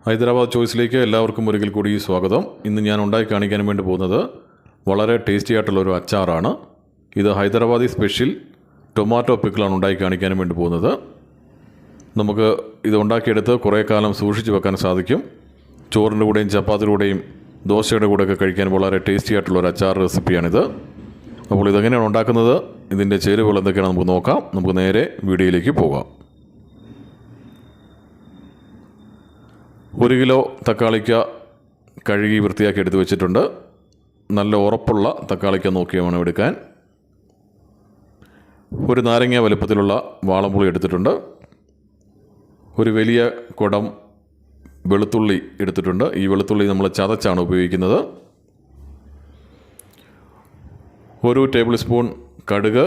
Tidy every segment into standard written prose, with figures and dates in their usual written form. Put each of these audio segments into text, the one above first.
ഹൈദരാബാദ് ചോയ്സിലേക്ക് എല്ലാവർക്കും ഒരിക്കൽ കൂടി സ്വാഗതം. ഇന്ന് ഞാൻ ഉണ്ടാക്കി കാണിക്കാൻ വേണ്ടി പോകുന്നത് വളരെ ടേസ്റ്റി ആയിട്ടുള്ളൊരു അച്ചാറാണ്. ഇത് ഹൈദരാബാദി സ്പെഷ്യൽ ടൊമാറ്റോ പിക്കിളാണ് ഉണ്ടാക്കി കാണിക്കാൻ വേണ്ടി പോകുന്നത്. നമുക്ക് ഇത് ഉണ്ടാക്കിയെടുത്ത് കുറേ കാലം സൂക്ഷിച്ച് വെക്കാൻ സാധിക്കും. ചോറിൻ്റെ കൂടെയും ചപ്പാത്തിയുടെ കൂടെയും ദോശയുടെ കൂടെയൊക്കെ കഴിക്കാൻ വളരെ ടേസ്റ്റി ആയിട്ടുള്ളൊരു അച്ചാർ റെസിപ്പിയാണിത്. അപ്പോൾ ഇതെങ്ങനെയാണ് ഉണ്ടാക്കുന്നത്, ഇതിൻ്റെ ചേരുവകൾ എന്തൊക്കെയാണ് നമുക്ക് നോക്കാം. നമുക്ക് നേരെ വീഡിയോയിലേക്ക് പോകാം. 1 കിലോ തക്കാളിക്ക കഴുകി വൃത്തിയാക്കി എടുത്ത് വെച്ചിട്ടുണ്ട്. നല്ല ഉറപ്പുള്ള തക്കാളിക്ക നോക്കി വേണം എടുക്കാൻ. 1 നാരങ്ങ വലുപ്പത്തിലുള്ള വാളംപുളി എടുത്തിട്ടുണ്ട്. 1 വലിയ കുടം വെളുത്തുള്ളി എടുത്തിട്ടുണ്ട്. ഈ വെളുത്തുള്ളി നമ്മൾ ചതച്ചാണ് ഉപയോഗിക്കുന്നത്. 1 ടേബിൾ സ്പൂൺ കടുക്,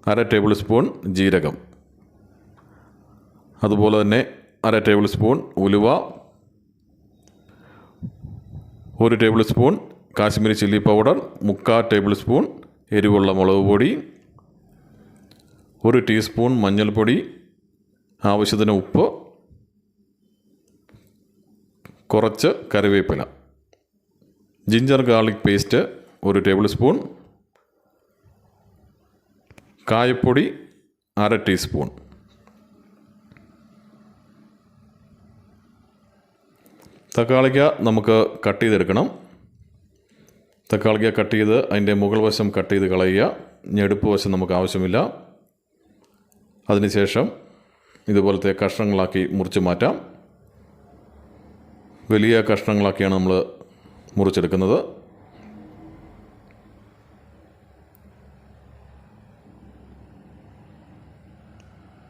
1/2 ടേബിൾ സ്പൂൺ ജീരകം, അതുപോലെ തന്നെ 1/2 ടേബിൾ സ്പൂൺ ഉലുവ, 1 table spoon Kashmiri chilli powder, 3/4 table spoon എരിവുള്ള മുളക് പൊടി, 1 ടീസ്പൂൺ മഞ്ഞൾപ്പൊടി, ആവശ്യത്തിന് ഉപ്പ്, കുറച്ച് കറിവേപ്പില, ginger garlic paste 1 table spoon, കായപ്പൊടി 1/2 ടീസ്പൂൺ. തക്കാളിക്ക നമുക്ക് കട്ട് ചെയ്തെടുക്കണം. തക്കാളിക്ക കട്ട് ചെയ്ത് അതിൻ്റെ മുകൾ വശം കട്ട് ചെയ്ത് കളയുക. ഞെടുപ്പ് വശം നമുക്ക് ആവശ്യമില്ല. അതിനുശേഷം ഇതുപോലത്തെ കഷ്ണങ്ങളാക്കി മുറിച്ച് മാറ്റാം. വലിയ കഷ്ണങ്ങളാക്കിയാണ് നമ്മൾ മുറിച്ചെടുക്കുന്നത്.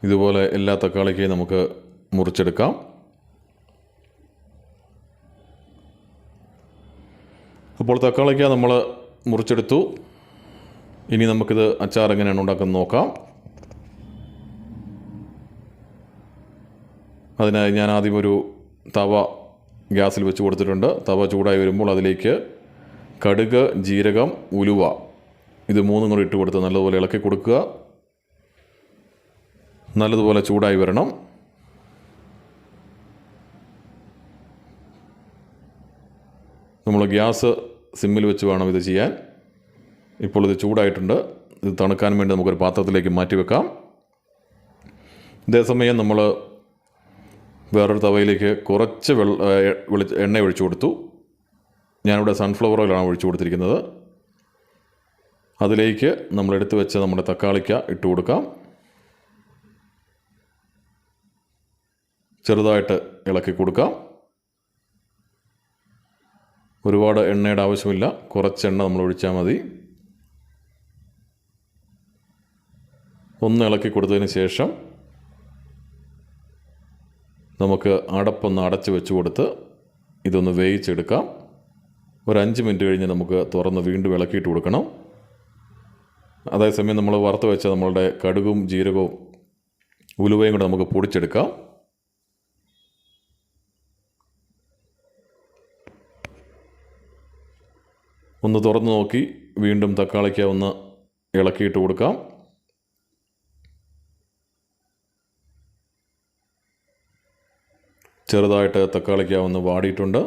ഇതുപോലെ എല്ലാ തക്കാളിക്കയും നമുക്ക് മുറിച്ചെടുക്കാം. അപ്പോൾ തക്കാളിക്ക നമ്മൾ മുറിച്ചെടുത്തു. ഇനി നമുക്കിത് അച്ചാർ എങ്ങനെയാണ് ഉണ്ടാക്കുന്നത് നോക്കാം. അതിനായി ഞാൻ ആദ്യം ഒരു തവ ഗ്യാസിൽ വെച്ച് കൊടുത്തിട്ടുണ്ട്. തവ ചൂടായി വരുമ്പോൾ അതിലേക്ക് കടുക്, ജീരകം, ഉലുവ ഇത് 3 കൂടി ഇട്ട് കൊടുത്ത് നല്ലതുപോലെ ഇളക്കി കൊടുക്കുക. നല്ലതുപോലെ ചൂടായി വരണം. നമ്മൾ ഗ്യാസ് സിമ്മിൽ വെച്ച് വേണം ഇത് ചെയ്യാൻ. ഇപ്പോൾ ഇത് ചൂടായിട്ടുണ്ട്. ഇത് തണുക്കാൻ വേണ്ടി നമുക്കൊരു പാത്രത്തിലേക്ക് മാറ്റി വെക്കാം. ഇതേസമയം നമ്മൾ വേറൊരു തവയിലേക്ക് കുറച്ച് എണ്ണ ഒഴിച്ചു കൊടുത്തു. ഞാനിവിടെ സൺഫ്ലവർ ഓയിലാണ് ഒഴിച്ചു കൊടുത്തിരിക്കുന്നത്. അതിലേക്ക് നമ്മളെടുത്ത് വെച്ച നമ്മുടെ തക്കാളിക്ക ഇട്ട് കൊടുക്കാം. ചെറുതായിട്ട് ഇളക്കി കൊടുക്കാം. ഒരുപാട് എണ്ണയുടെ ആവശ്യമില്ല, കുറച്ച് എണ്ണ നമ്മൾ ഒഴിച്ചാൽ മതി. ഒന്ന് ഇളക്കി കൊടുത്തതിന് ശേഷം നമുക്ക് അടപ്പൊന്ന് അടച്ച് വെച്ച് കൊടുത്ത് ഇതൊന്ന് വേവിച്ചെടുക്കാം. ഒരു 5 മിനിറ്റ് കഴിഞ്ഞ് നമുക്ക് തുറന്ന് വീണ്ടും ഇളക്കിയിട്ട് കൊടുക്കണം. അതേസമയം നമ്മൾ വറുത്ത് വെച്ച നമ്മളുടെ കടുകും ജീരകവും ഉലുവയും കൂടെ നമുക്ക് പൊടിച്ചെടുക്കാം. ഒന്ന് തുറന്ന് നോക്കി വീണ്ടും തക്കാളിക്ക ഒന്ന് ഇളക്കിയിട്ട് കൊടുക്കാം. ചെറുതായിട്ട് തക്കാളിക്ക ഒന്ന് വാടിയിട്ടുണ്ട്.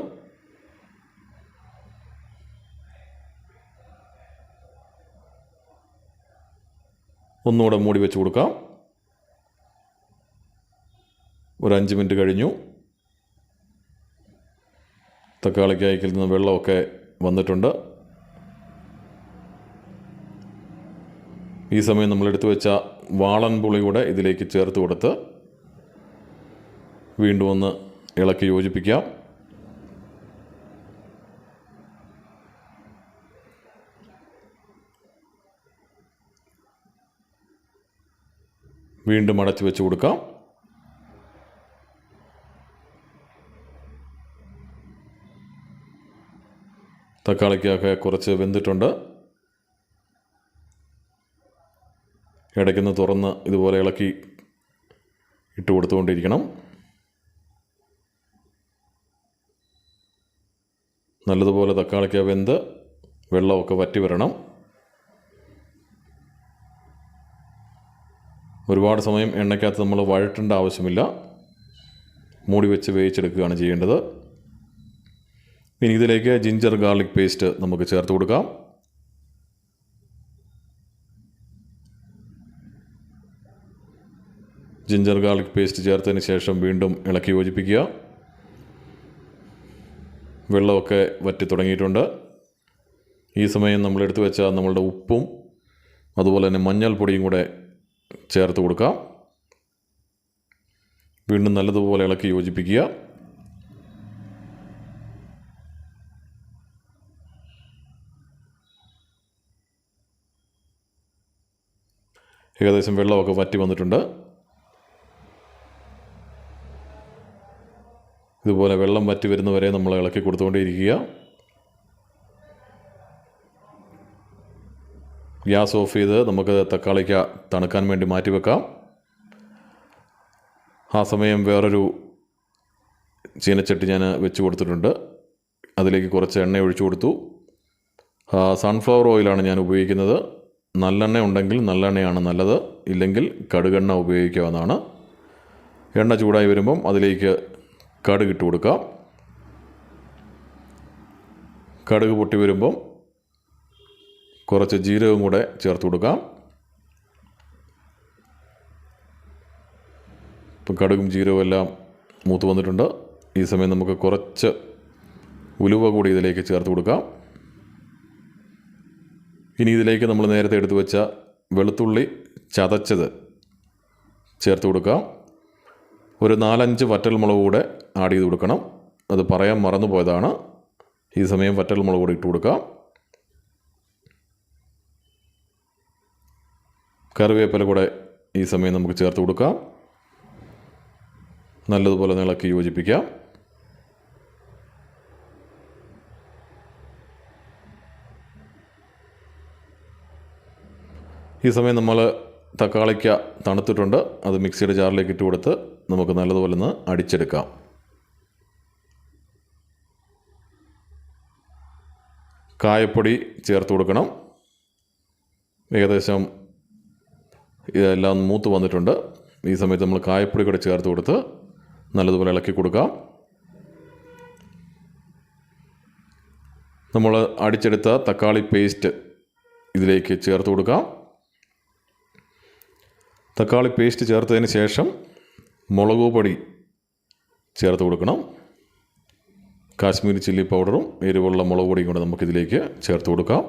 ഒന്നുകൂടെ മൂടി വെച്ച് കൊടുക്കാം. ഒരു 5 മിനിറ്റ് കഴിഞ്ഞു. തക്കാളിക്കായ്ക്കിൽ നിന്ന് വെള്ളമൊക്കെ വന്നിട്ടുണ്ട്. ഈ സമയം നമ്മൾ എടുത്തു വെച്ച വാളൻപുളി കൂടെ ഇതിലേക്ക് ചേർത്ത് കൊടുത്ത് വീണ്ടും ഒന്ന് ഇളക്കി യോജിപ്പിക്കാം. വീണ്ടും അടച്ചു വെച്ച് കൊടുക്കാം. തക്കാളിക്കൊക്കെ കുറച്ച് വെന്തിട്ടുണ്ട്. ഇടയ്ക്കൊന്ന് തുറന്ന് ഇതുപോലെ ഇളക്കി ഇട്ട് കൊടുത്തുകൊണ്ടിരിക്കണം. നല്ലതുപോലെ തക്കാളിക്ക വെന്ത് വെള്ളമൊക്കെ വറ്റി വരണം. ഒരുപാട് സമയം എണ്ണയ്ക്കകത്ത് നമ്മൾ വഴറ്റേണ്ട ആവശ്യമില്ല. മൂടി വെച്ച് വേവിച്ചെടുക്കുകയാണ് ചെയ്യേണ്ടത്. ഇനി ഇതിലേക്ക് ജിഞ്ചർ ഗാർലിക് പേസ്റ്റ് നമുക്ക് ചേർത്ത് കൊടുക്കാം. ജിഞ്ചർ ഗാർലിക് പേസ്റ്റ് ചേർത്തതിന് ശേഷം വീണ്ടും ഇളക്കി യോജിപ്പിക്കുക. വെള്ളമൊക്കെ വറ്റി തുടങ്ങിയിട്ടുണ്ട്. ഈ സമയം നമ്മൾ എടുത്തു വെച്ച നമ്മളുടെ ഉപ്പും അതുപോലെ തന്നെ മഞ്ഞൾപ്പൊടിയും കൂടെ ചേർത്ത് കൊടുക്കാം. വീണ്ടും നല്ലതുപോലെ ഇളക്കി യോജിപ്പിക്കുക. ഏകദേശം വെള്ളമൊക്കെ വറ്റി വന്നിട്ടുണ്ട്. ഇതുപോലെ വെള്ളം വറ്റി വരുന്നവരെ നമ്മൾ ഇളക്കി കൊടുത്തുകൊണ്ടേയിരിക്കുക. ഗ്യാസ് ഓഫ് ചെയ്ത് നമുക്ക് തക്കാളിക്ക് തണുക്കാൻ വേണ്ടി മാറ്റി വെക്കാം. ആ സമയം വേറൊരു ചീനച്ചട്ടി ഞാൻ വെച്ച് കൊടുത്തിട്ടുണ്ട്. അതിലേക്ക് കുറച്ച് എണ്ണ ഒഴിച്ചു കൊടുത്തു. സൺഫ്ലവർ ഓയിലാണ് ഞാൻ ഉപയോഗിക്കുന്നത്. നല്ലെണ്ണ ഉണ്ടെങ്കിൽ നല്ലെണ്ണയാണ് നല്ലത്, ഇല്ലെങ്കിൽ കടുകെണ്ണ ഉപയോഗിക്കാവുന്നതാണ്. എണ്ണ ചൂടായി വരുമ്പം അതിലേക്ക് കടുക് ഇട്ട് കൊടുക്കാം. കടുക് പൊട്ടി വരുമ്പം കുറച്ച് ജീരകം കൂടെ ചേർത്ത് കൊടുക്കാം. ഇപ്പം കടുകും ജീരകവും എല്ലാം മൂത്ത് വന്നിട്ടുണ്ട്. ഈ സമയം നമുക്ക് കുറച്ച് ഉലുവ കൂടി ഇതിലേക്ക് ചേർത്ത് കൊടുക്കാം. ഇനി ഇതിലേക്ക് നമ്മൾ നേരത്തെ എടുത്തു വെച്ച വെളുത്തുള്ളി ചതച്ചത് ചേർത്ത് കൊടുക്കാം. ഒരു 4-5 വറ്റൽമുളക് കൂടെ ആഡ് ചെയ്ത് കൊടുക്കണം. അത് പറയാൻ മറന്നു പോയതാണ്. ഈ സമയം വറ്റൽമുളക് കൂടെ ഇട്ട് കൊടുക്കാം. കറിവേപ്പില കൂടെ ഈ സമയം നമുക്ക് ചേർത്ത് കൊടുക്കാം. നല്ലതുപോലെ ഇളക്കി യോജിപ്പിക്കാം. ഈ സമയം നമ്മൾ തക്കാളിക്ക തണുത്തിട്ടുണ്ട്. അത് മിക്സിയുടെ ജാറിലേക്ക് ഇട്ട് കൊടുത്ത് നമുക്ക് നല്ലതുപോലെ ഒന്ന് അടിച്ചെടുക്കാം. കായപ്പൊടി ചേർത്ത് കൊടുക്കണം. ഏകദേശം ഇതെല്ലാം മൂത്ത് വന്നിട്ടുണ്ട്. ഈ സമയത്ത് നമ്മൾ കായപ്പൊടി കൂടെ ചേർത്ത് കൊടുത്ത് നല്ലതുപോലെ ഇളക്കി കൊടുക്കാം. നമ്മൾ അടിച്ചെടുത്ത തക്കാളി പേസ്റ്റ് ഇതിലേക്ക് ചേർത്ത് കൊടുക്കാം. തക്കാളി പേസ്റ്റ് ചേർത്തതിന് ശേഷം മുളക് പൊടി ചേർത്ത് കൊടുക്കണം. കാശ്മീരി ചില്ലി പൗഡറും എരിവുള്ള മുളക് പൊടിയും കൂടെ നമുക്കിതിലേക്ക് ചേർത്ത് കൊടുക്കാം.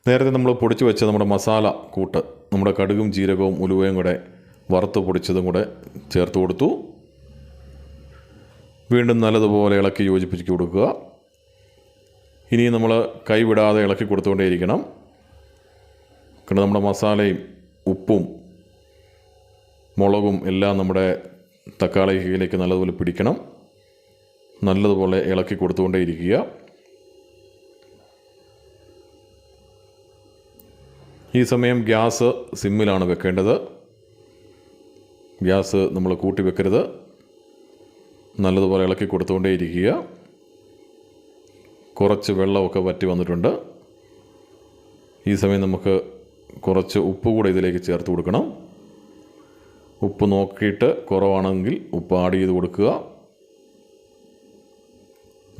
നേരത്തെ നമ്മൾ പൊടിച്ച് വെച്ച നമ്മുടെ മസാല കൂട്ട്, നമ്മുടെ കടുകും ജീരകവും ഉലുവയും കൂടെ വറുത്ത് പൊടിച്ചതും കൂടെ ചേർത്ത് കൊടുത്തു. വീണ്ടും നല്ലതുപോലെ ഇളക്കി യോജിപ്പിച്ച് കൊടുക്കുക. ഇനി നമ്മൾ കൈവിടാതെ ഇളക്കി കൊടുത്തുകൊണ്ടേയിരിക്കണം. കാരണം നമ്മുടെ മസാലയും ഉപ്പും മുളകും എല്ലാം നമ്മുടെ തക്കാളിയിലേക്ക് നല്ലതുപോലെ പിടിക്കണം. നല്ലതുപോലെ ഇളക്കി കൊടുത്തുകൊണ്ടേയിരിക്കുക. ഈ സമയം ഗ്യാസ് സിമ്മിലാണ് വെക്കേണ്ടത്. ഗ്യാസ് നമ്മൾ കൂട്ടി വെക്കരുത്. നല്ലതുപോലെ ഇളക്കി കൊടുത്തുകൊണ്ടേയിരിക്കുക. കുറച്ച് വെള്ളമൊക്കെ വറ്റി വന്നിട്ടുണ്ട്. ഈ സമയം നമുക്ക് കുറച്ച് ഉപ്പ് കൂടെ ഇതിലേക്ക് ചേർത്ത് കൊടുക്കണം. ഉപ്പ് നോക്കിയിട്ട് കുറവാണെങ്കിൽ ഉപ്പ് ആഡ് ചെയ്ത് കൊടുക്കുക.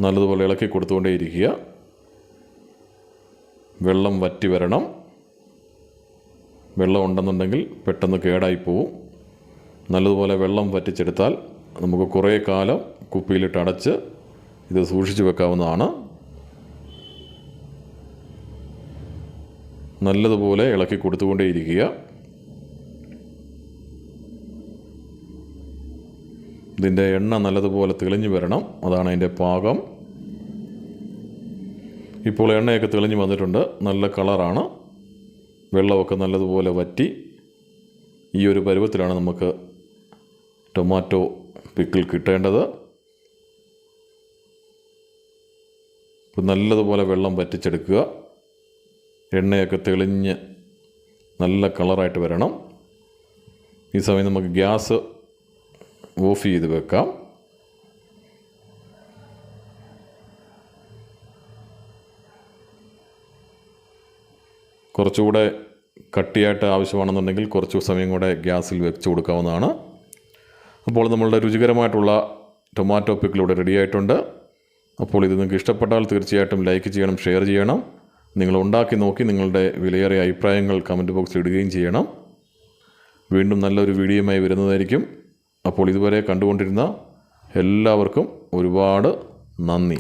നല്ലതുപോലെ ഇളക്കി കൊടുത്തുകൊണ്ടേയിരിക്കുക. വെള്ളം വറ്റി വരണം. വെള്ളം ഉണ്ടെന്നുണ്ടെങ്കിൽ പെട്ടെന്ന് കേടായി പോവും. നല്ലതുപോലെ വെള്ളം വറ്റിച്ചെടുത്താൽ നമുക്ക് കുറേ കാലം കുപ്പിയിലിട്ട് അടച്ച് ഇത് സൂക്ഷിച്ച് വെക്കാവുന്നതാണ്. നല്ലതുപോലെ ഇളക്കി കൊടുത്തുകൊണ്ടേയിരിക്കുക. ഇതിൻ്റെ എണ്ണ നല്ലതുപോലെ തെളിഞ്ഞു വരണം. അതാണ് അതിൻ്റെ പാകം. ഇപ്പോൾ എണ്ണയൊക്കെ തെളിഞ്ഞു വന്നിട്ടുണ്ട്. നല്ല കളറാണ്. വെള്ളമൊക്കെ നല്ലതുപോലെ വറ്റി ഈ ഒരു പരുവത്തിലാണ് നമുക്ക് ടൊമാറ്റോ പിക്കിൾ കിട്ടേണ്ടത്. ഇപ്പോൾ നല്ലതുപോലെ വെള്ളം വറ്റിച്ചെടുക്കുക. എണ്ണയൊക്കെ തെളിഞ്ഞ് നല്ല കളറായിട്ട് വരണം. ഈ സമയം നമുക്ക് ഗ്യാസ് ഓഫ് ചെയ്ത് വെക്കാം. കുറച്ചുകൂടെ കട്ടിയായിട്ട് ആവശ്യമാണെന്നുണ്ടെങ്കിൽ കുറച്ച് സമയം കൂടെ ഗ്യാസിൽ വെച്ച് കൊടുക്കാവുന്നതാണ്. അപ്പോൾ നമ്മളുടെ രുചികരമായിട്ടുള്ള ടൊമാറ്റോ പിക്കിൾ ഇവിടെ റെഡി ആയിട്ടുണ്ട്. അപ്പോൾ ഇത് നിങ്ങൾക്ക് ഇഷ്ടപ്പെട്ടാൽ തീർച്ചയായിട്ടും ലൈക്ക് ചെയ്യണം, ഷെയർ ചെയ്യണം. നിങ്ങൾ ഉണ്ടാക്കി നോക്കി നിങ്ങളുടെ വിലയേറിയ അഭിപ്രായങ്ങൾ കമൻറ്റ് ബോക്സിൽ ഇടുകയും ചെയ്യണം. വീണ്ടും നല്ലൊരു വീഡിയോയുമായി വരുന്നതായിരിക്കും. അപ്പോൾ ഇതുവരെ കണ്ടുകൊണ്ടിരുന്ന എല്ലാവർക്കും ഒരുപാട് നന്ദി.